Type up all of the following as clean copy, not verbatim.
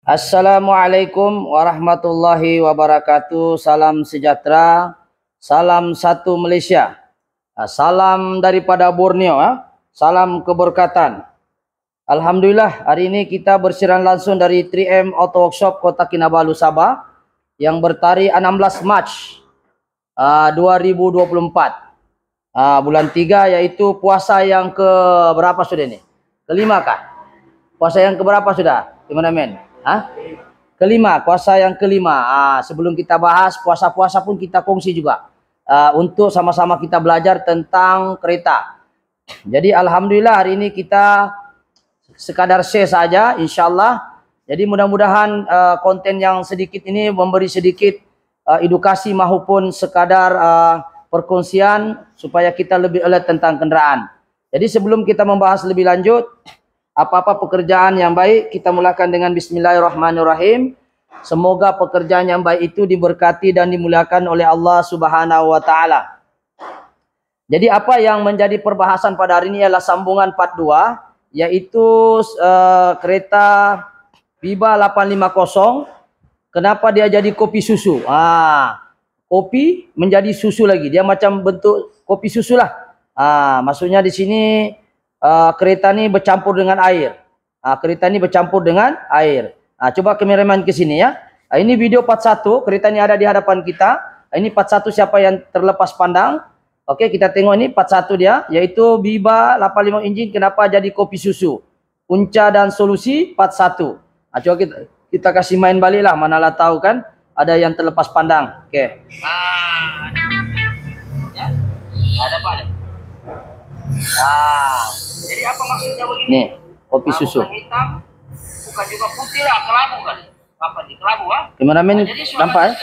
Assalamualaikum warahmatullahi wabarakatuh. Salam sejahtera, salam satu Malaysia, salam daripada Borneo, salam keberkatan. Alhamdulillah, hari ini kita bersiaran langsung dari 3M Auto Workshop Kota Kinabalu, Sabah, yang bertarikh 16 Mac 2024, bulan 3, yaitu puasa yang ke berapa sudah ini? Kelima kah? Puasa yang keberapa sudah, teman-teman? Kelima, puasa yang kelima. Sebelum kita bahas puasa-puasa pun kita kongsi juga, untuk sama-sama kita belajar tentang kereta. Jadi alhamdulillah hari ini kita sekadar share saja, insyaallah. Jadi mudah-mudahan konten yang sedikit ini memberi sedikit edukasi maupun sekadar perkongsian supaya kita lebih alert tentang kendaraan. Jadi sebelum kita membahas lebih lanjut, apa-apa pekerjaan yang baik, kita mulakan dengan bismillahirrahmanirrahim. Semoga pekerjaan yang baik itu diberkati dan dimuliakan oleh Allah Subhanahu wa taala. Jadi apa yang menjadi perbahasan pada hari ini adalah sambungan part 2, yaitu kereta Biba 850. Kenapa dia jadi kopi susu? Kopi menjadi susu lagi. Dia macam bentuk kopi susu lah. Maksudnya di sini kereta ini bercampur dengan air. Kereta ini bercampur dengan air. Coba kameraman ke sini ya. Ini video part 1, kereta ini ada di hadapan kita. Ini part 1, siapa yang terlepas pandang. Oke, kita tengok ini part 1 dia, yaitu Biba 85 engine kenapa jadi kopi susu. Punca dan solusi part 1. Coba kita kasih main balik lah, manalah tahu kan ada yang terlepas pandang. Oke. Ya. Ada apa? Jadi apa maksudnya begini? Nih, kopi susu. Bukan hitam, bukan juga putih lah, kelabu kan? Apa nih, kelabu Kameramen nampak ya?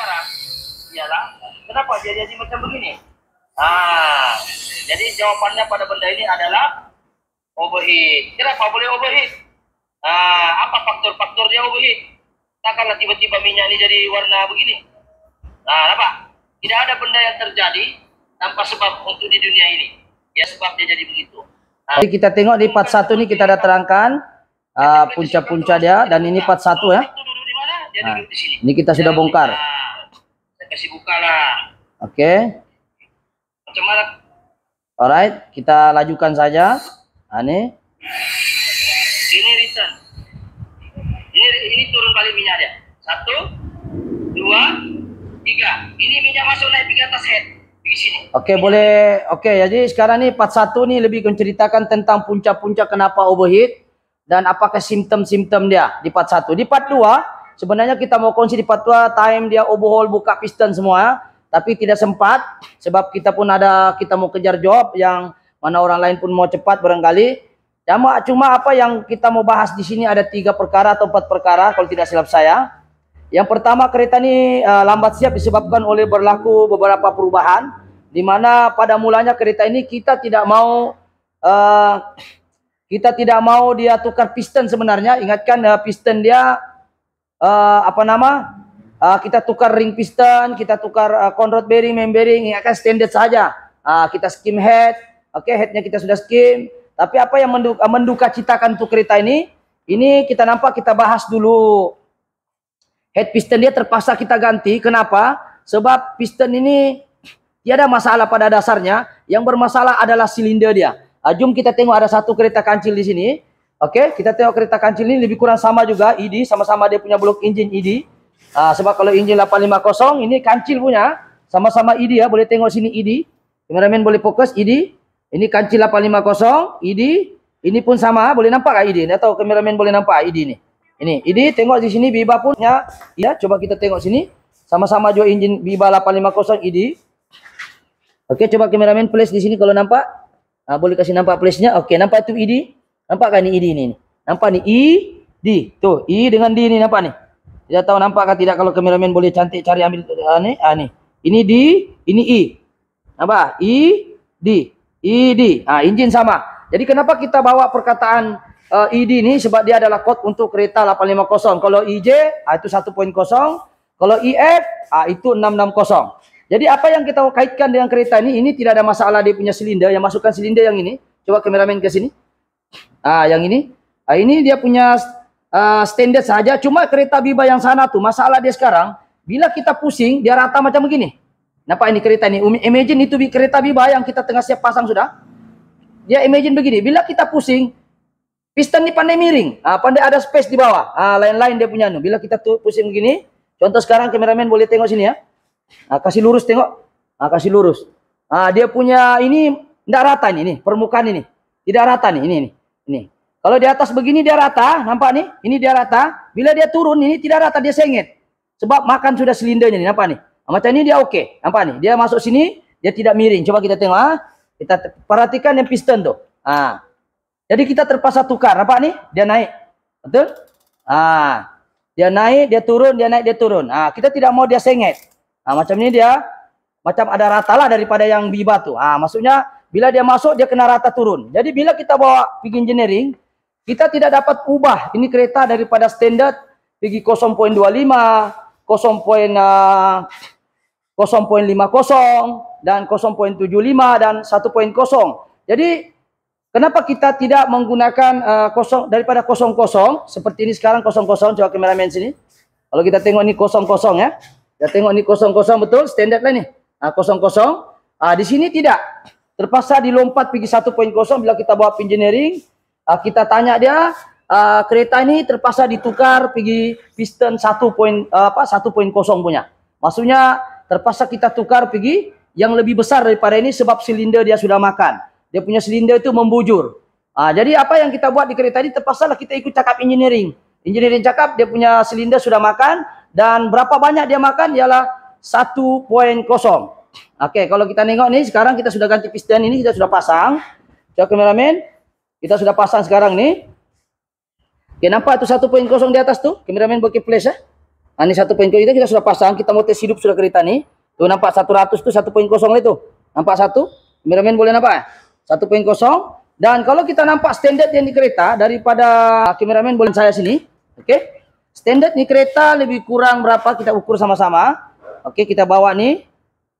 Iyalah, kenapa dia jadi macam begini? Jadi jawabannya pada benda ini adalah overheat. Kenapa boleh overheat? Apa faktor-faktor dia overheat? Takkanlah tiba-tiba minyak ini jadi warna begini. Apa? Tidak ada benda yang terjadi tanpa sebab untuk di dunia ini. Ya, sebab dia jadi begitu. Jadi kita tengok di part 1 ini kita ada terangkan punca-punca dia, dan ini part 1 ya. Ini kita sudah bongkar. Saya kasih buka lah. Oke. Macam mana? Alright, kita lajukan saja. Ini return. Ini turun balik minyak dia. 1, 2, 3. Ini minyak masuk naik ke atas head. Di sini. Oke, boleh. Oke, jadi sekarang nih part 1 nih lebih menceritakan tentang punca-punca kenapa overheat dan apakah simptom-simptom dia di part 1. Di part 2 sebenarnya kita mau kongsi di part 2 time dia overhaul, buka piston semua, tapi tidak sempat sebab kita pun kita mau kejar job yang mana orang lain pun mau cepat barangkali. Cuma apa yang kita mau bahas di sini ada 3 perkara atau 4 perkara kalau tidak silap saya. Yang pertama, kereta ini lambat siap disebabkan oleh berlaku beberapa perubahan, di mana pada mulanya kereta ini kita tidak mau dia tukar piston sebenarnya. Ingatkan piston dia kita tukar ring piston, kita tukar conrod bearing, main bearing, ingatkan standard saja. Kita skim head, headnya kita sudah skim. Tapi apa yang menduka citakan untuk kereta ini kita nampak, kita bahas dulu. Head piston dia terpaksa kita ganti. Kenapa? Sebab piston ini tiada masalah pada dasarnya. Yang bermasalah adalah silinder dia. Jom kita tengok ada satu kereta kancil di sini. Oke, kita tengok kereta kancil ini lebih kurang sama juga ED, sama-sama dia punya blok engine ED. Sebab kalau engine 850 ini kancil punya, sama-sama ED ya. Boleh tengok sini ED. Kameramen boleh fokus ED. Ini kancil 850 ED. Ini pun sama, boleh nampak tak ED? Atau kameramen boleh nampak ED ni? Ini tengok di sini Biba punya. Ya, coba kita tengok sini. Sama-sama juga engine Biba 850 ED. Oke, coba kameramen place di sini kalau nampak. Boleh kasih nampak place-nya. Oke, nampak itu ED? Nampak kan ni ED ni? Nampak ni ED. Tuh, E dengan D ni nampak ni. Tidak tahu nampak atau tidak, kalau kameramen boleh cantik cari ambil ni. Ini D, ini E. Nampak? ED. Engine sama. Jadi kenapa kita bawa perkataan ED ni? Sebab dia adalah kod untuk kereta 850. Kalau EJ itu 1.0. Kalau EF itu 660. Jadi apa yang kita kaitkan dengan kereta ini tidak ada masalah dia punya silinder. Yang masukkan silinder yang ini. Coba kameramen ke sini. Yang ini. Ini dia punya standar saja. Cuma kereta Biba yang sana tuh masalah dia sekarang, bila kita pusing dia rata macam begini. Nampak ini kereta ini? Imagine itu kereta Biba yang kita tengah siap pasang sudah. Dia imagine begini, bila kita pusing, piston ini pandai miring, pandai ada space di bawah. Lain-lain dia punya. Bila kita tuh pusing begini, contoh sekarang kameramen boleh tengok sini ya. Kasih lurus tengok. Kasih lurus. Dia punya ini tidak rata ini, permukaan ini. Tidak rata nih, ini. Kalau di atas begini dia rata, nampak nih? Ini dia rata. Bila dia turun ini tidak rata, dia sengit. Sebab makan sudah silindernya nih, nampak nih? Macam ini dia oke. Nampak nih? Dia masuk sini, dia tidak miring. Coba kita tengok. Kita perhatikan yang piston tuh. Jadi kita terpaksa tukar. Nampak nih? Dia naik. Betul? Dia naik, dia turun, dia naik, dia turun. Kita tidak mau dia sengit. Macam ini dia macam ada rata lah daripada yang Biba tuh. Maksudnya bila dia masuk dia kena rata turun. Jadi bila kita bawa pergi engineering, kita tidak dapat ubah ini kereta daripada standar pergi 0.25, 0.50 dan 0.75 dan 1.0. Jadi kenapa kita tidak menggunakan daripada 00 seperti ini sekarang 00? Coba kameramen sini. Kalau kita tengok ini 00 ya. Kita tengok ini 00 betul standar lah ini. 00. Di sini tidak. Terpaksa dilompat pergi 1.0 bila kita bawa engineering. Kita tanya dia, kereta ini terpaksa ditukar pergi piston 1.0 punya. Maksudnya terpaksa kita tukar pergi yang lebih besar daripada ini sebab silinder dia sudah makan. Dia punya silinder itu membujur. Jadi apa yang kita buat di kereta ini terpaksa lah kita ikut cakap engineering. Engineering cakap dia punya silinder sudah makan dan berapa banyak dia makan ialah 1.0. Oke, kalau kita tengok nih sekarang kita sudah ganti piston ini, kita sudah pasang. Coba kameramen, kita sudah pasang sekarang nih. Oke, nampak itu 1.0 di atas tuh? Kameramen bokeh flash ya. Ini 1.0 kita sudah pasang, kita mau tes hidup sudah kereta nih. Tuh nampak 100 tuh 1.0 itu. Nampak satu? Kameramen boleh nampak ya? 1.0. Dan kalau kita nampak standar yang di kereta daripada kameramen boleh saya sini. Oke. Standar di kereta lebih kurang berapa kita ukur sama-sama. Oke, kita bawa nih.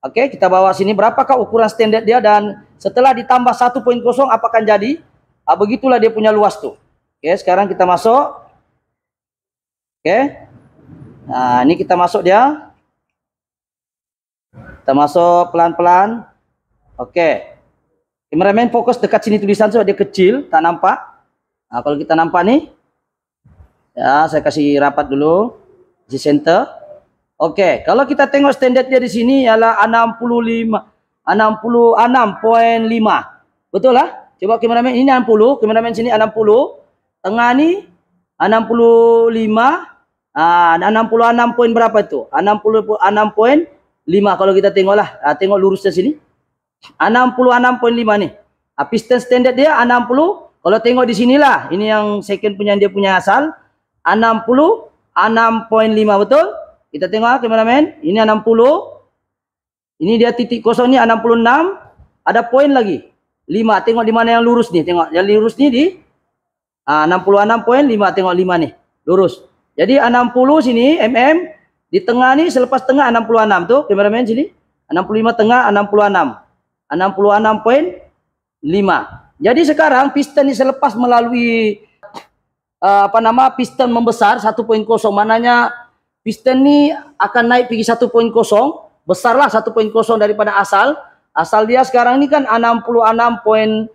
Oke, kita bawa sini berapakah ukuran standar dia dan setelah ditambah 1.0 apa akan jadi? Begitulah dia punya luas tuh. Oke, sekarang kita masuk. Oke. Nah, ini kita masuk dia. Kita masuk pelan-pelan. Oke. Kameramen fokus dekat sini tulisan so dia kecil, tak nampak. Kalau kita nampak nih. Ya, saya kasih rapat dulu. Di center. Oke, kalau kita tengok standar dia di sini ialah 66.5. Betul lah? Coba kameramen ini 60, kameramen sini 60. Tengah ni 65. 66 poin berapa itu? 66.5 kalau kita tengoklah. Tengok lurusnya sini. 66.5 nih. Piston standard dia 60. Kalau tengok di sinilah, ini yang second punya dia punya asal 66.5 betul? Kita tengok kameramen, ini 60. Ini dia titik kosong ni 66. Ada poin lagi. 5. Tengok di mana yang lurus nih. Tengok yang lurus ni di 66.5. Tengok 5 nih. Lurus. Jadi 60 sini mm. Di tengah ni selepas tengah 66 tu. Kameramen sini. 65 tengah 66. 66.5. Jadi sekarang piston ni selepas melalui piston membesar 1.0. Maknanya piston ni akan naik pergi 1.0, besarlah 1.0 daripada asal. Asal dia sekarang ni kan 66.5.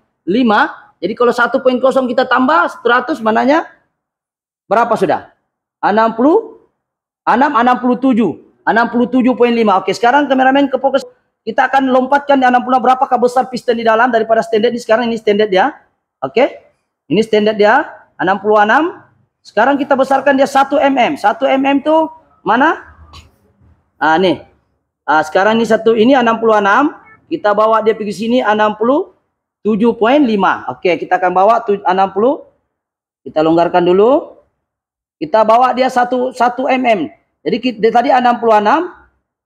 Jadi kalau 1.0 kita tambah 100 maknanya berapa sudah? 67. 67.5. Oke, sekarang kameramen ke fokus. Kita akan lompatkan di 60 berapakah besar piston di dalam daripada standar ni. Sekarang ini standar dia. Oke. Ini standar dia 66. Sekarang kita besarkan dia 1 mm. 1 mm tu mana? Nih. Sekarang ini ini 66. Kita bawa dia pergi sini 67.5. Oke, kita akan bawa 60. Kita longgarkan dulu. Kita bawa dia 1 mm. Jadi tadi 66,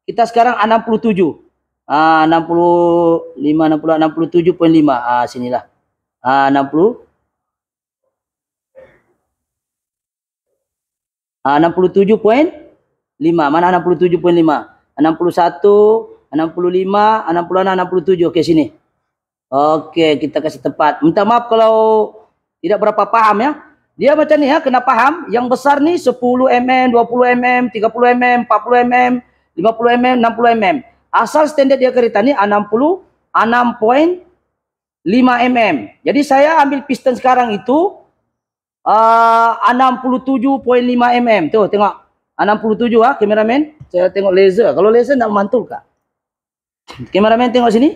kita sekarang 67. 65, 67.5. Sinilah. 60. 67.5. Mana 67.5? 61, 65, 66, 67. Oke, sini. Oke, kita kasih tepat. Minta maaf kalau tidak berapa paham ya. Dia macam ni ya, kena paham. Yang besar ni 10 mm, 20 mm, 30 mm, 40 mm, 50 mm, 60 mm. Asal standar dia kereta ni 6.5 mm. Jadi saya ambil piston sekarang itu 67.5 mm. Tuh, tengok. 67 ah, kameramen. Saya tengok laser. Kalau laser nak mantul kah? Kameramen tengok sini.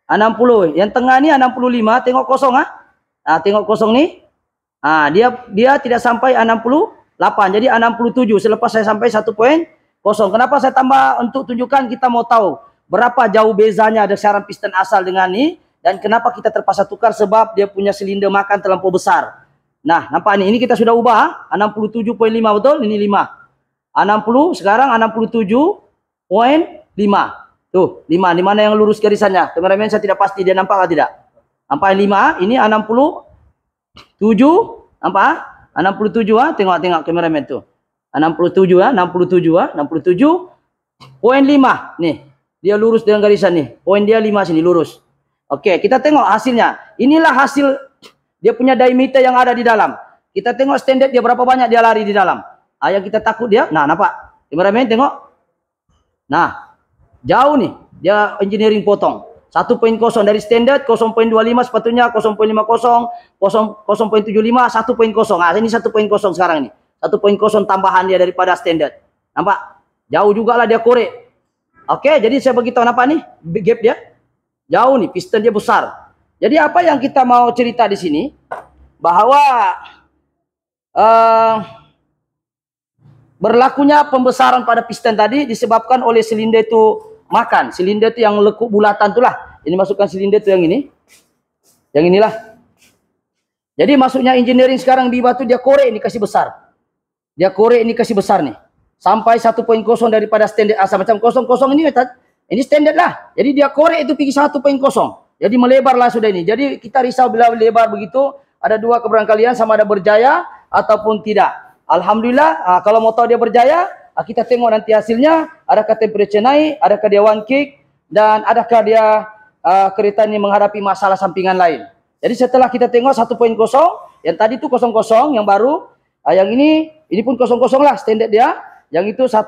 60. Yang tengah ni 65. Tengok kosong ah. Tengok kosong ni. Dia tidak sampai 68. Jadi 67. Selepas saya sampai 1.0. Kenapa saya tambah untuk tunjukkan, kita mau tahu berapa jauh bezanya besaran piston asal dengan ni, dan kenapa kita terpaksa tukar, sebab dia punya silinder makan terlampau besar. Nah, nampak ni, ini kita sudah ubah 67.5 betul, ini 5. 60 sekarang 67.5. Tuh, 5. Di mana yang lurus garisannya? Kameramen saya tidak pasti dia nampak atau tidak. Nampak 5, ini 67, nampak? 67 tengok kameramen tuh. 67 67.5 nih. Dia lurus dengan garisan nih. Poin dia 5 sini lurus. Oke, kita tengok hasilnya. Inilah hasil dia punya diameter yang ada di dalam. Kita tengok standar dia berapa banyak dia lari di dalam. Yang kita takut dia. Nah, nampak? Kameramen tengok. Nah, jauh nih. Dia engineering potong. 1.0 dari standar 0.25 sepatutnya 0.50 0.75 1.0. Ini 1.0 sekarang ini. 1.0 tambahan dia daripada standar. Nampak? Jauh juga lah dia korek. Oke, jadi saya beritahu apa nih? Gap dia. Jauh nih, piston dia besar. Jadi apa yang kita mau cerita di sini? Bahwa berlakunya pembesaran pada piston tadi disebabkan oleh silinder itu makan. Silinder itu yang lekuk bulatan itulah. Ini masukkan silinder itu yang ini. Yang inilah. Jadi maksudnya engineering sekarang di batu dia korek ini kasih besar. Dia korek ini kasih besar nih. Sampai 1.0 daripada standar asal. Macam 00 ini standar lah. Jadi dia korek itu pergi 1.0. Jadi melebarlah sudah ini. Jadi kita risau bila lebar begitu. Ada dua keberangkalian, sama ada berjaya ataupun tidak. Alhamdulillah, kalau mau tahu dia berjaya, kita tengok nanti hasilnya. Adakah temperature naik, adakah dia one kick, dan adakah dia kereta ini menghadapi masalah sampingan lain. Jadi setelah kita tengok 1.0, yang tadi itu 00, yang baru, yang ini pun 00 lah standar dia. Yang itu 100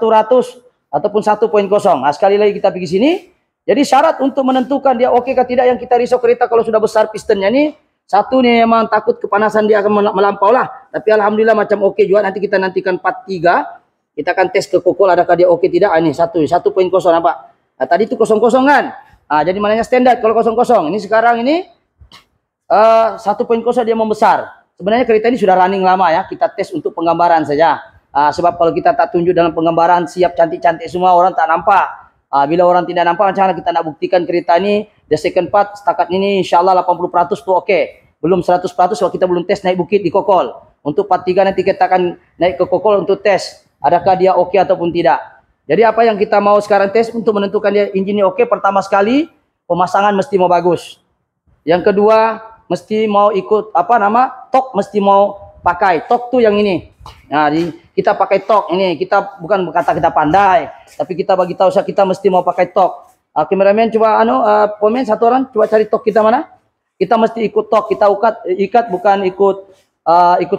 ataupun 1.0. Nah, sekali lagi kita pergi sini. Jadi syarat untuk menentukan dia oke kah tidak, yang kita risau kereta kalau sudah besar pistonnya ini, satu nih memang takut kepanasan dia akan melampau lah. Tapi alhamdulillah macam oke juga. Nanti kita nantikan part 3. Kita akan tes ke kokol adakah dia oke tidak. Ini 1.0 nampak. Nah, tadi itu 00 kan. Jadi mananya standar kalau 00. Ini sekarang ini 1.0 dia membesar. Sebenarnya kereta ini sudah running lama ya. Kita tes untuk penggambaran saja. Sebab kalau kita tak tunjuk dalam penggambaran siap cantik-cantik semua, orang tak nampak. Bila orang tidak nampak, macam mana kita nak buktikan kereta ini the second part setakat ini insyaallah 80% tu oke. Belum 100% kalau kita belum tes naik bukit di kokol. Untuk part 3 nanti kita akan naik ke kokol untuk tes adakah dia oke ataupun tidak. Jadi apa yang kita mau sekarang tes untuk menentukan dia engine oke, pertama sekali pemasangan mesti mau bagus. Yang kedua mesti mau ikut torque mesti mau pakai. Torque tuh yang ini. Nah, kita pakai torque ini. Kita bukan berkata kita pandai, tapi kita bagi tahu kita mesti mau pakai torque. Kameramen coba komen satu orang coba cari torque kita mana? Kita mesti ikut torque. Kita ikat bukan ikut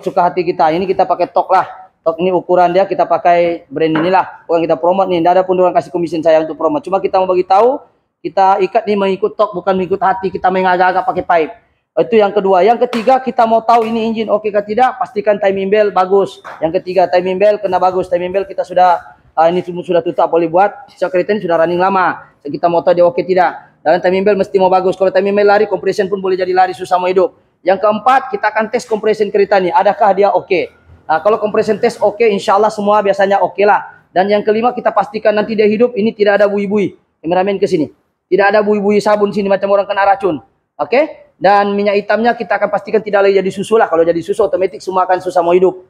suka hati kita. Ini kita pakai torque lah. Torque ini ukuran dia, kita pakai brand inilah. Bukan kita promote nih. Tidak ada pun orang kasih komisen saya untuk promote. Cuma kita mau bagi tahu, kita ikat nih mengikut torque bukan mengikut hati. Kita main agak-agak pakai pipe. Itu yang kedua. Yang ketiga, kita mau tahu ini engine oke kah tidak, pastikan timing bell bagus. Yang ketiga, timing bell kena bagus. Timing bell kita sudah ini sudah tutup boleh buat. So, kereta ini sudah running lama. So, kita mau tahu dia oke tidak. Dan timing bell mesti mau bagus. Kalau timing bell lari, compression pun boleh jadi lari, susah mau hidup. Yang keempat, kita akan tes compression kereta ini. Adakah dia oke? Kalau compression test oke, insya Allah semua biasanya oke lah. Dan yang kelima, kita pastikan nanti dia hidup. Ini tidak ada bui-bui. Kameramen ke sini. Tidak ada bui-bui sabun sini macam orang kena racun. Oke? Dan minyak hitamnya kita akan pastikan tidak lagi jadi susu lah. Kalau jadi susu otomatis semua akan susah mau hidup.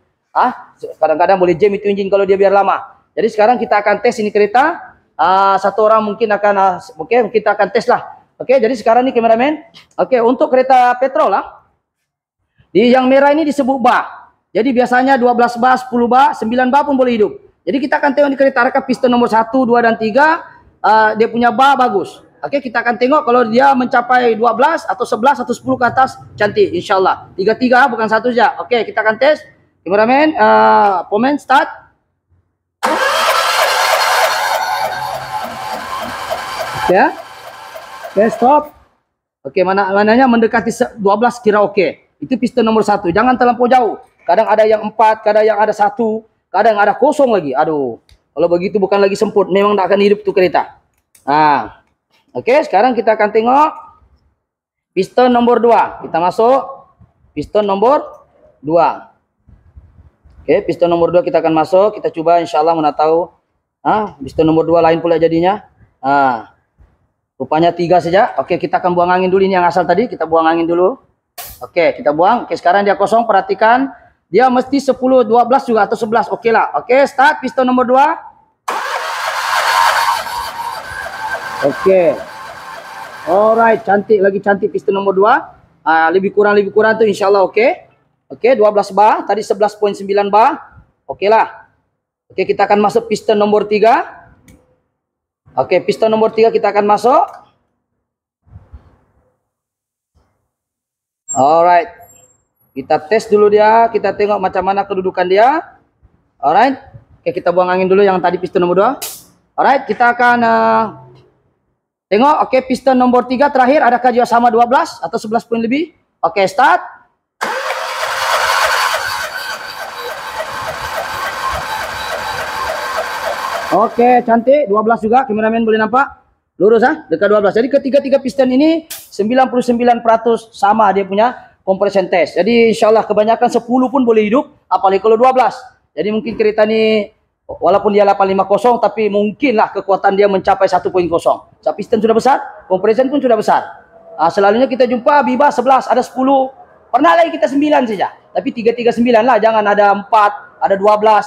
Kadang-kadang boleh jam itu engine kalau dia biar lama. Jadi sekarang kita akan tes ini kereta. Satu orang mungkin akan kita akan tes lah. Oke, jadi sekarang ini kameramen. Oke, untuk kereta petrol lah. Di yang merah ini disebut bar. Jadi biasanya 12 bar, 10 bar, 9 bar pun boleh hidup. Jadi kita akan tengok di kereta adakah piston nomor 1, 2 dan 3 dia punya bar bagus. Oke, kita akan tengok kalau dia mencapai 12 atau 11 atau 10 ke atas, cantik insyaallah. 33 bukan satu saja. Oke, kita akan tes. Kameramen, pemain start. Ya. Oke, stop. Oke, mananya mendekati 12 kira oke. Itu piston nomor 1. Jangan terlampau jauh. Kadang ada yang 4, kadang yang ada 1, kadang ada kosong lagi. Aduh. Kalau begitu bukan lagi semput, memang tidak akan hidup tuh kereta. Nah. Oke, sekarang kita akan tengok piston nomor 2. Kita masuk piston nomor 2. Oke, piston nomor 2 kita akan masuk. Kita coba insyaallah mana tahu. Piston nomor 2 lain pula jadinya. Rupanya 3 saja. Oke, kita akan buang angin dulu ini yang asal tadi. Kita buang angin dulu. Oke, kita buang. Oke, sekarang dia kosong. Perhatikan. Dia mesti 10, 12 juga atau 11. Oke lah. Oke, start piston nomor 2. Oke. Alright, cantik lagi cantik piston nomor 2. Lebih kurang tuh insyaallah oke. Oke, 12 bar. Tadi 11.9 bar. Oke lah. Oke, kita akan masuk piston nomor 3. Oke, piston nomor 3 kita akan masuk. Alright. Kita tes dulu dia. Kita tengok macam mana kedudukan dia. Alright. Oke, kita buang angin dulu yang tadi piston nomor 2. Alright, kita akan tengok. Oke, piston nomor 3 terakhir. Adakah dia sama 12 atau 11 poin lebih? Oke, start. Oke, cantik. 12 juga. Kameramen boleh nampak? Lurus dekat 12. Jadi ketiga-tiga piston ini 99% sama dia punya compression test. Jadi insyaallah kebanyakan 10 pun boleh hidup, apalagi kalau 12. Jadi mungkin kereta ini walaupun dia 850 tapi mungkinlah kekuatan dia mencapai 1.0. So, piston sudah besar, compression pun sudah besar. Selalunya kita jumpa Biba 11, ada 10. Pernah lagi kita 9 saja. Tapi 339 lah, jangan ada 4, ada 12,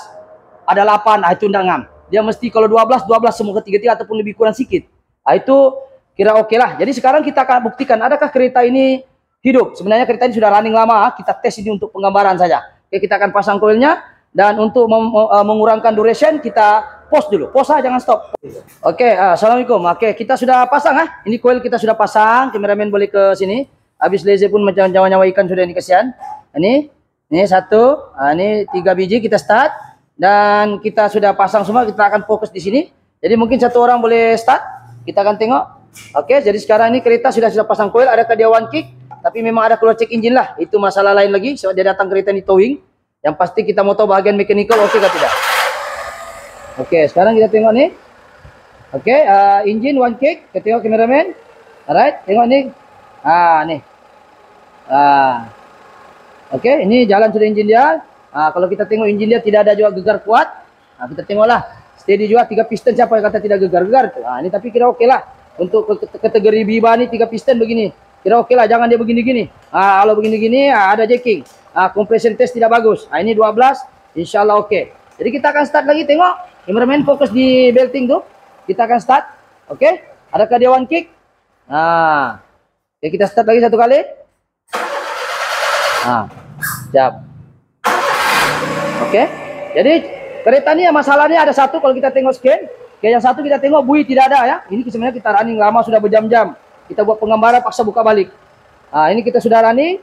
ada 8. Itu enggak ngam. Dia mesti kalau 12 semua ketiga-tiga ataupun lebih kurang sedikit. Itu kira oke lah. Jadi sekarang kita akan buktikan adakah kereta ini hidup. Sebenarnya kereta ini sudah running lama. Kita tes ini untuk penggambaran saja. Oke, kita akan pasang koilnya. Dan untuk mengurangkan duration kita pause dulu. Pause jangan stop. Oke, assalamualaikum. Oke, kita sudah pasang Ini koil kita sudah pasang. Kameramen boleh ke sini. Habis laser pun macam nyawa-nyawa ikan sudah ini kesian. Ini 1, ini 3 biji kita start. Dan kita sudah pasang semua, kita akan fokus di sini. Jadi mungkin satu orang boleh start. Kita akan tengok. Oke, jadi sekarang ini kereta sudah pasang coil. Adakah dia one kick? Tapi memang ada keluar cek engine lah. Itu masalah lain lagi. So, dia datang kereta ini towing. Yang pasti kita mau tahu bahagian mechanical oke kah tidak. Oke, sekarang kita tengok nih. Oke, engine one kick. Kita tengok kameramen. Alright, tengok nih. Nih. Oke, ini jalan sudah engine dia. Kalau kita tengok engine dia tidak ada juga gegar kuat. Kita tengoklah. Steady juga 3 piston, siapa yang kata tidak gegar-gegar tuh. Ini tapi kira oke lah. Untuk kategori Biba nih 3 piston begini. Kira oke lah, jangan dia begini-gini. Kalau begini-gini ada jacking. Compression test tidak bagus. Ini 12, insyaallah oke. Jadi kita akan start lagi, tengok. Cameraman fokus di belting tuh. Kita akan start. Oke. Adakah dia one kick? Oke, kita start lagi satu kali. Siap. Oke, jadi kereta ini masalahnya ada satu kalau kita tengok scan. Yang satu kita tengok buih tidak ada ya. Ini sebenarnya kita running lama sudah berjam-jam. Kita buat penggambaran paksa buka balik. Ini kita sudah running.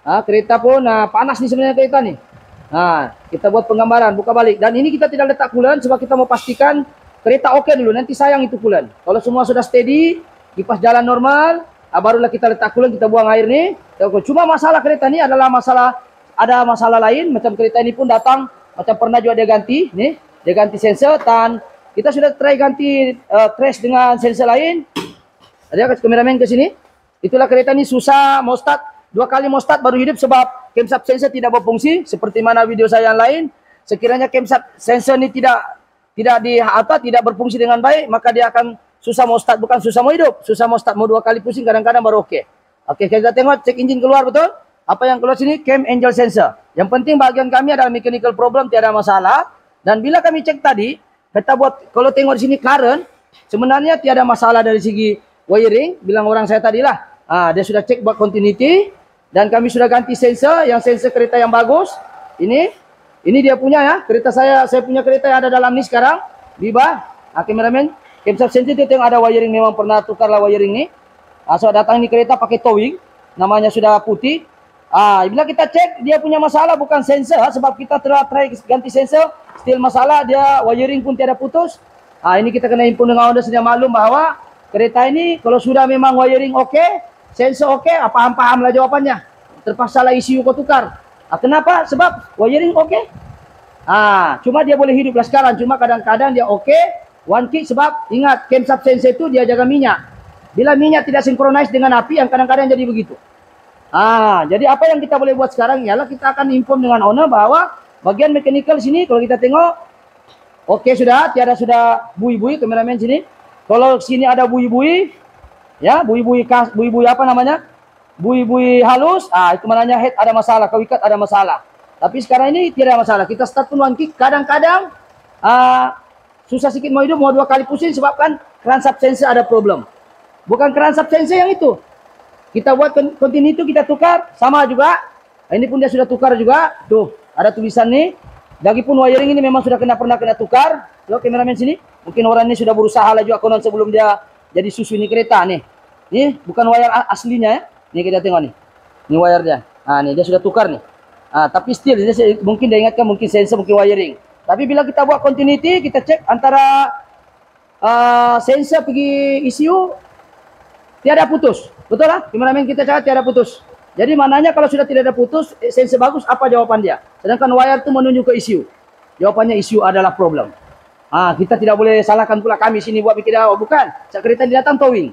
Kereta pun panas nih sebenarnya kereta nih. Kita buat penggambaran buka balik. Dan ini kita tidak letak coolant sebab kita mau pastikan kereta oke dulu. Nanti sayang itu coolant. Kalau semua sudah steady, kipas jalan normal, barulah kita letak coolant, kita buang air nih. Cuma masalah kereta ini adalah ada masalah lain, macam kereta ini pun datang, macam pernah juga dia ganti, nih, dia ganti sensor, dan kita sudah try ganti trace dengan sensor lain. Ada kameramen ke sini, itulah kereta ini susah mau start, 2 kali mau start baru hidup sebab camshaft sensor tidak berfungsi, seperti mana video saya yang lain. Sekiranya camshaft sensor ini tidak berfungsi dengan baik, maka dia akan susah mau start, bukan susah mau hidup, susah mau start, mau 2 kali pusing kadang-kadang baru oke. Oke, kita tengok cek engine keluar betul. Apa yang keluar sini? Cam angel sensor. Yang penting bagian kami adalah mechanical problem, tiada masalah. Dan bila kami cek tadi, kita buat, kalau tengok di sini current, sebenarnya tiada masalah dari segi wiring. Bilang orang saya tadi lah. Dia sudah cek buat continuity. Dan kami sudah ganti sensor, yang sensor kereta yang bagus. Ini dia punya ya. Kereta saya punya kereta yang ada dalam ini sekarang. Biba. Kameramen. Camshaft sensor itu yang ada wiring, memang pernah tukar lah wiring nih. So datang ini kereta pakai towing, namanya sudah putih. Bila kita cek dia punya masalah bukan sensor, sebab kita telah try ganti sensor, still masalah, dia wiring pun tiada putus. Ini kita kena impun dengan owner, sudah maklum bahwa kereta ini kalau sudah memang wiring oke, sensor oke, paham-paham lah jawabannya. Terpaksa lah ECU kau tukar. Kenapa? Sebab wiring oke. Cuma dia boleh hidup lah sekarang, cuma kadang-kadang dia oke, one kick, sebab ingat camshaft sensor itu dia jaga minyak. Bila minyak tidak sinkronis dengan api, yang kadang-kadang jadi begitu. Jadi apa yang kita boleh buat sekarang ialah kita akan inform dengan owner bahwa bagian mechanical sini kalau kita tengok oke sudah, tiada sudah bui-bui, kameramen sini. Kalau sini ada bui-bui, ya bui-bui apa namanya? Bui-bui halus, itu maknanya head ada masalah, kawikat ada masalah. Tapi sekarang ini tidak ada masalah. Kita start pun one kick, kadang-kadang susah sedikit mau hidup, mau 2 kali pusing sebabkan crankshaft sensor ada problem. Bukan crankshaft sensor yang itu. Kita buat continuity, kita tukar, sama juga. Ini pun dia sudah tukar juga. Tuh, ada tulisan nih. Lagipun wiring ini memang sudah pernah kena tukar. Lihat kameramen sini. Mungkin orang ini sudah berusaha lah juga konon sebelum dia jadi susu ini kereta nih. Ini bukan wire aslinya ya. Nih kita tengok nih. Ini wire dia. Nih dia sudah tukar nih. Tapi still dia mungkin dia ingatkan mungkin sensor, mungkin wiring. Tapi bila kita buat continuity, kita cek antara sensor pergi ECU tiada putus. Betul lah? Kameramen kita cakap tiada putus. Jadi maknanya kalau sudah tidak ada putus, sensor bagus, apa jawaban dia? Sedangkan wire itu menunjuk ke ECU. Jawabannya ECU adalah problem. Kita tidak boleh salahkan pula kami sini buat mikir, bukan. Saat kereta datang towing.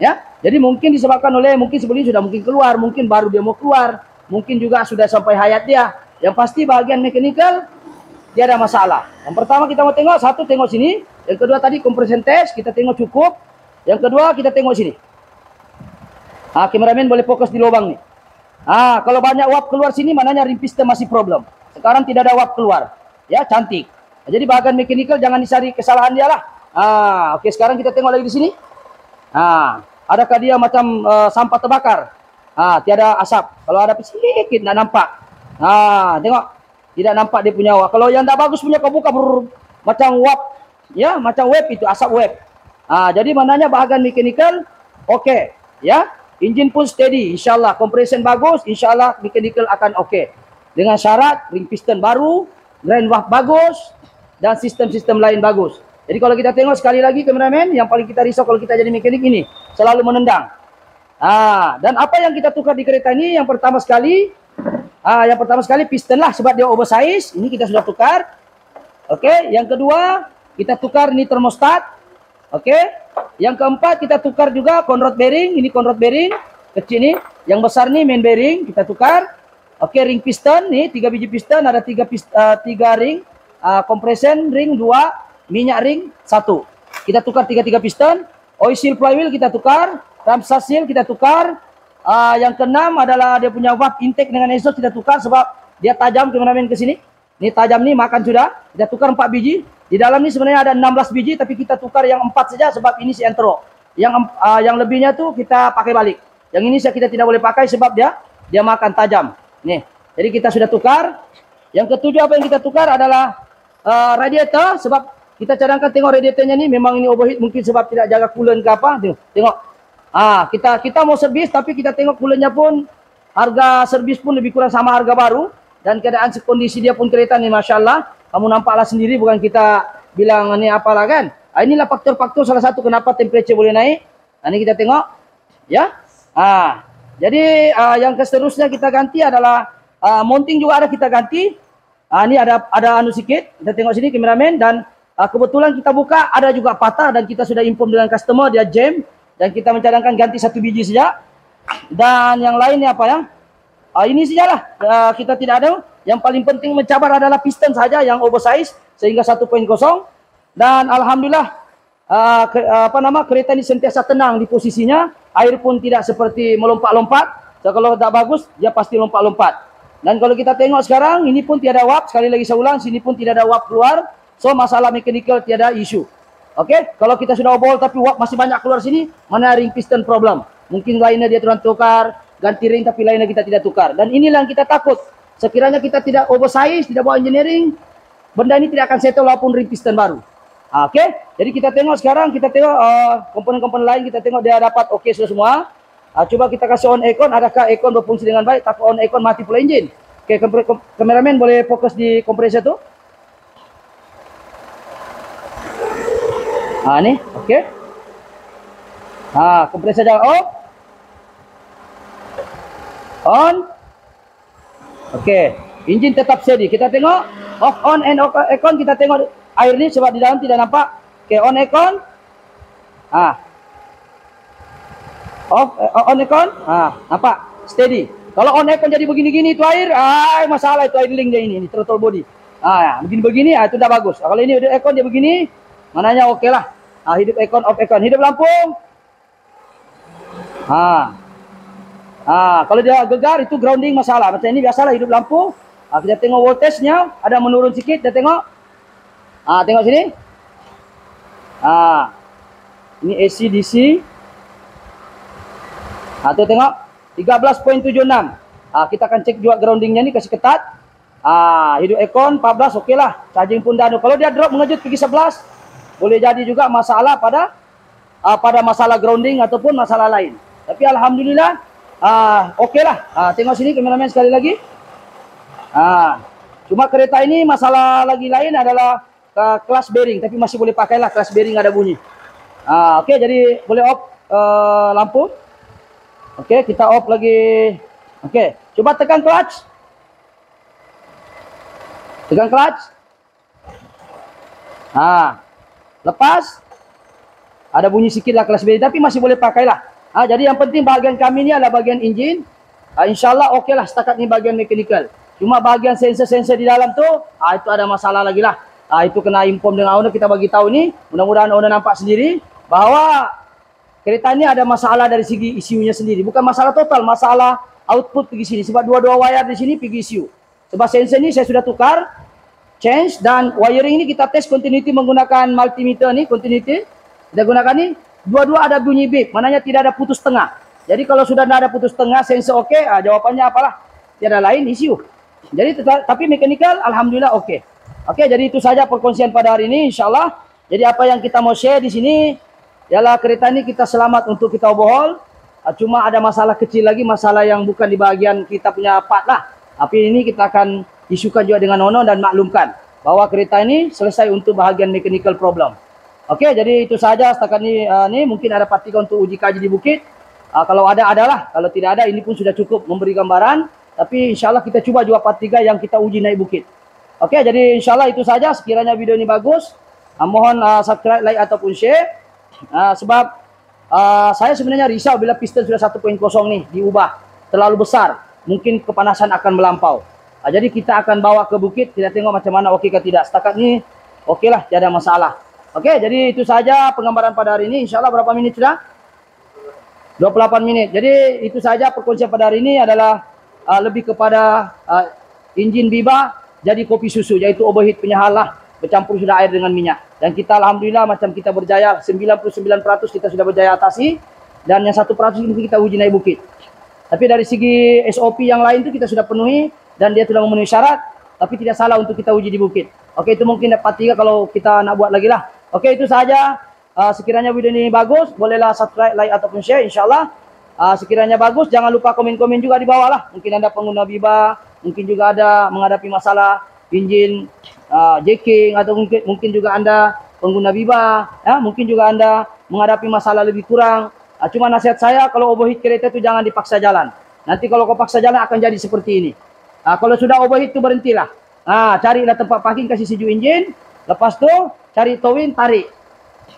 Ya, jadi mungkin disebabkan oleh, mungkin sebelumnya sudah mungkin keluar, mungkin baru dia mau keluar, mungkin juga sudah sampai hayat dia. Yang pasti bagian mechanical dia ada masalah. Yang pertama kita mau tengok, satu tengok sini. Yang kedua tadi compression test, kita tengok cukup. Yang kedua kita tengok sini. Kameramen boleh fokus di lubang nih. Kalau banyak uap keluar sini, maknanya ring piston masih problem. Sekarang tidak ada uap keluar. Ya, cantik. Jadi bagian mechanical jangan dicari kesalahan dia lah. Oke, sekarang kita tengok lagi di sini. Adakah dia macam sampah terbakar? Tiada asap. Kalau ada sedikit, tidak nampak. Tengok. Tidak nampak dia punya uap. Kalau yang tak bagus punya kau buka macam uap. Ya, macam web itu, asap web. Jadi maknanya bagian mechanical oke. Ya. Engine pun steady, insyaAllah. Compression bagus, insyaAllah mechanical akan oke. Dengan syarat, ring piston baru, grind valve bagus, dan sistem-sistem lain bagus. Jadi kalau kita tengok sekali lagi kameramen, yang paling kita risau kalau kita jadi mekanik ini, selalu menendang. Dan apa yang kita tukar di kereta ini, yang pertama sekali piston lah, sebab dia oversize. Ini kita sudah tukar. Oke, yang kedua, kita tukar ini termostat. Oke, yang keempat kita tukar juga conrod bearing. Ini conrod bearing kecil nih, yang besar nih main bearing kita tukar. Oke, ring piston nih 3 biji piston, ada 3 ring, compression ring 2, minyak ring 1. Kita tukar 3 piston. Oil seal flywheel kita tukar, ramshaft seal kita tukar. Yang keenam adalah dia punya valve intake dengan exhaust kita tukar sebab dia tajam kameramen ke sini. Ini tajam nih, makan sudah. Kita tukar 4 biji. Di dalam ini sebenarnya ada 16 biji, tapi kita tukar yang 4 saja sebab ini si entro. Yang lebihnya tuh kita pakai balik. Yang ini kita tidak boleh pakai sebab dia makan tajam. Nih, jadi kita sudah tukar. Yang ketujuh apa yang kita tukar adalah radiator, sebab kita cadangkan tengok radiatornya nih memang ini overheat mungkin sebab tidak jaga coolant ke apa. Tengok. Kita mau servis tapi kita tengok coolantnya pun harga servis pun lebih kurang sama harga baru dan keadaan kondisi dia pun kereta nih masya-Allah. Kamu nampaklah sendiri, bukan kita bilang ini apalah kan. Inilah faktor-faktor salah satu kenapa temperature boleh naik. Ini kita tengok. Ya. Jadi yang seterusnya kita ganti adalah mounting juga ada kita ganti. Ini ada anu sikit. Kita tengok sini kameramen dan kebetulan kita buka ada juga patah dan kita sudah inform dengan customer dia jam dan kita mencadangkan ganti 1 biji saja. Dan yang lainnya apa ya? Ini sajalah kita tidak ada. Yang paling penting mencabar adalah piston saja yang oversize sehingga 1.0 dan alhamdulillah kereta ini sentiasa tenang di posisinya, air pun tidak seperti melompat-lompat. So, kalau tak bagus dia pasti lompat-lompat. Dan kalau kita tengok sekarang ini pun tiada uap, sekali lagi saya ulang, sini pun tidak ada uap keluar. So masalah mechanical tiada isu. Oke, kalau kita sudah overhaul tapi uap masih banyak keluar sini, mana ring piston problem. Mungkin lainnya dia turun tukar, ganti ring tapi lainnya kita tidak tukar. Dan inilah yang kita takut. Sekiranya kita tidak oversize, tidak bawa engineering, benda ini tidak akan settle walaupun ring piston baru. Oke, jadi kita tengok sekarang, kita tengok komponen-komponen lain, kita tengok dia dapat oke sudah semua. Coba kita kasih on aircon, adakah aircon berfungsi dengan baik? Tak on aircon mati pula enjin. Oke, kameramen boleh fokus di kompresor tu. Ni, oke. Kompresor jalan off. On. Oke, enjin tetap steady. Kita tengok off on and off aircon, kita tengok air ni sebab di dalam tidak nampak. Oke, on aircon. Off on aircon. Nampak? Steady. Kalau on aircon jadi begini-gini itu air, masalah itu air link dia ini throttle body. Begini-begini itu dah bagus. Kalau ini udah aircon dia begini, mananya oke lah. Hidup aircon, off aircon. Hidup lampu. Kalau dia gegar itu grounding masalah. Macam ini biasalah hidup lampu. Kita tengok voltage-nya ada menurun sedikit, kita tengok. Tengok sini. Ini AC DC. Tu tengok 13.76. Kita akan cek juga groundingnya ni, kasih ketat. Hidup aircon 14 okey lah. Charging pun dah ada. Kalau dia drop mengejut pergi 11, boleh jadi juga masalah pada masalah grounding ataupun masalah lain. Tapi alhamdulillah okey lah. Tengok sini kameramen sekali lagi. Cuma kereta ini masalah lagi lain adalah clutch bearing, tapi masih boleh pakailah, clutch bearing ada bunyi. Okey, jadi boleh off lampu. Okey, kita off lagi. Okey, coba tekan clutch. Tekan clutch. Lepas ada bunyi sikit lah clutch bearing, tapi masih boleh pakailah. Jadi yang penting bahagian kami ni adalah bahagian enjin. InsyaAllah okey lah setakat ni bahagian mechanical. Cuma bahagian sensor-sensor di dalam tu, itu ada masalah lagi lah. Itu kena inform dengan owner, kita bagi tahu ni. Mudah-mudahan owner nampak sendiri bahawa kereta ni ada masalah dari segi ECU-nya sendiri. Bukan masalah total, masalah output pergi sini. Sebab dua-dua wire di sini pergi ECU. Sebab sensor ni saya sudah tukar, change, dan wiring ni kita test continuity menggunakan multimeter ni, continuity. Kita gunakan ni, dua-dua ada bunyi beep, maknanya tidak ada putus tengah. Jadi kalau sudah tidak ada putus tengah, sensor okey, jawapannya apalah? Tiada lain, ECU. Jadi tapi mechanical alhamdulillah okey. Okey, jadi itu saja perkongsian pada hari ini insyaallah. Jadi apa yang kita mau share di sini ialah kereta ini kita selamat untuk kita overhaul. Cuma ada masalah kecil lagi, masalah yang bukan di bahagian kita punya part lah. Tapi ini kita akan isukan juga dengan owner dan maklumkan bahwa kereta ini selesai untuk bahagian mechanical problem. Okey, jadi itu saja setakat ni mungkin ada part 3 untuk uji kaji di bukit. Kalau ada adalah, kalau tidak ada ini pun sudah cukup memberi gambaran. Tapi insyaAllah kita cuba juga part 3 yang kita uji naik bukit. Okey, jadi insyaAllah itu saja. Sekiranya video ini bagus, mohon subscribe, like ataupun share. Sebab saya sebenarnya risau bila piston sudah 1.0 nih diubah terlalu besar. Mungkin kepanasan akan melampau. Jadi kita akan bawa ke bukit, kita tengok macam mana okey ke tidak. Setakat ni okey lah, tiada masalah. Okey, jadi itu saja penggambaran pada hari ini. InsyaAllah berapa minit sudah? 28 minit. Jadi itu saja perkongsian pada hari ini adalah lebih kepada enjin Biba jadi kopi susu, iaitu overheat punya hal lah, bercampur sudah air dengan minyak. Dan kita alhamdulillah macam kita berjaya 99% kita sudah berjaya atasi, dan yang 1% ini kita uji naik bukit. Tapi dari segi SOP yang lain tu kita sudah penuhi dan dia sudah memenuhi syarat, tapi tidak salah untuk kita uji di bukit. Okey, itu mungkin dapat 3 kalau kita nak buat lagi lah. Okey, itu saja. Sekiranya video ini bagus, bolehlah subscribe, like ataupun share insyaallah. Sekiranya bagus, jangan lupa komen-komen juga di bawah lah. Mungkin anda pengguna Biba, mungkin juga ada menghadapi masalah enjin jacking, atau mungkin juga anda pengguna Biba, mungkin juga anda menghadapi masalah lebih kurang. Cuma nasihat saya, kalau overheat kereta itu jangan dipaksa jalan. Nanti kalau kau paksa jalan akan jadi seperti ini. Kalau sudah overheat itu berhentilah. Carilah tempat parking, kasih sejuk enjin. Lepas tu cari towing, tarik.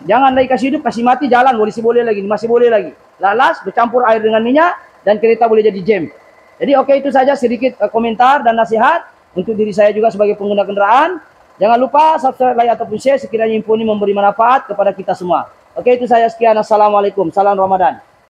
Jangan lagi kasih hidup, kasih mati, jalan boleh lagi, masih boleh lagi. Lalas bercampur air dengan minyak dan kereta boleh jadi jam. Jadi okey, itu saja sedikit komentar dan nasihat untuk diri saya juga sebagai pengguna kenderaan. Jangan lupa subscribe, like ataupun share sekiranya info ini memberi manfaat kepada kita semua. Okey, itu saya sekian. Assalamualaikum. Salam Ramadan.